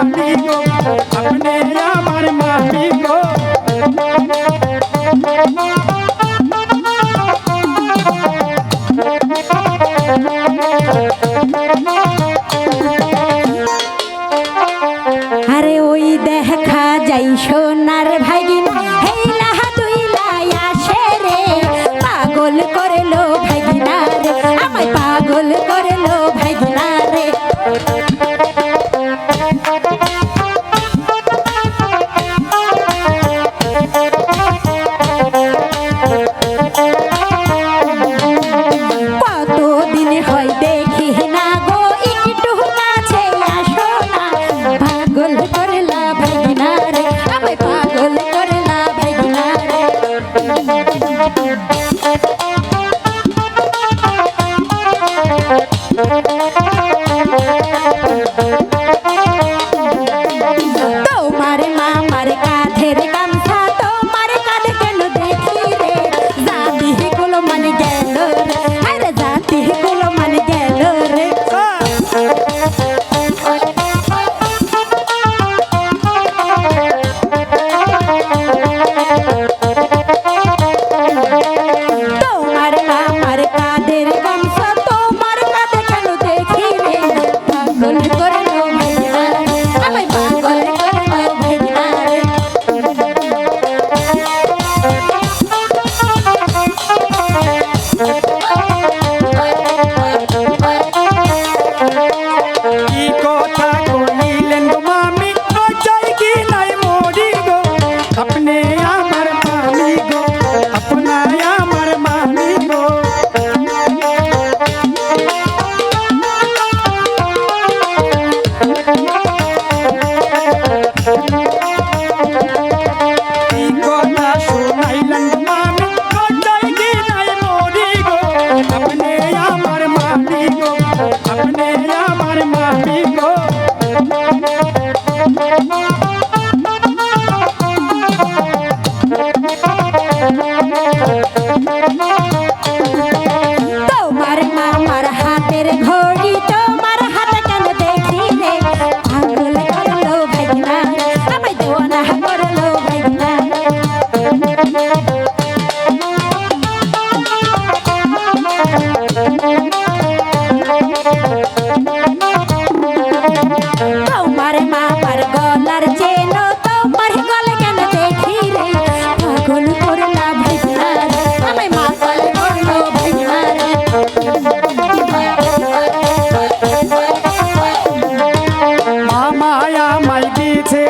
मामी गो अपने আমার মামি গো আরে ওই দেখা যাই সোনার ভাগিন হেইলা দুইলা আসে রে পাগল করলো ভাগিনা রে আমায় পাগল করলো ভাগিনা রে কতদিন হয় দেখি না গো একটু কাছে আসো না পাগল করলা ভাগিনা রে আমায় পাগল করলা ভাগিনা রে তোমার মামার কাঁধের গামছা তোমার কাঁধে কেন দেখি রে জাতি গুলো মানে গেল রে আরে জাতি গুলো মানে গেল রে তোমার মামার কাঁধের গামছা তোমার কাঁধে কেন দেখি রে পাগল করলো ভাইয়া আমায় পাগল করলো ভাইয়া রে কি কথা কইলেন গো মামি লজ্জায় কি নাই মরি গো আপনি আমার মামি গো আপনা আমার মামি গো কি কথা শুনাইলেন গো মামি লজ্জায় কি নাই মরি গো আপনি আমার মামি গো আপনি আমার মামি গো তোমার মামার হাতের ঘড়ি তোমার হাতে কেন দেখি রে পাগল করলো ভাইনা আমায় দেওয়ানা করলো ভাইনা তোমার মামার গলার চেন তোমার গলে কেন দেখি রে পাগল করলা ভাইনা আমায় পাগল করলো ভাইনা রে মামায়া মাই দিছে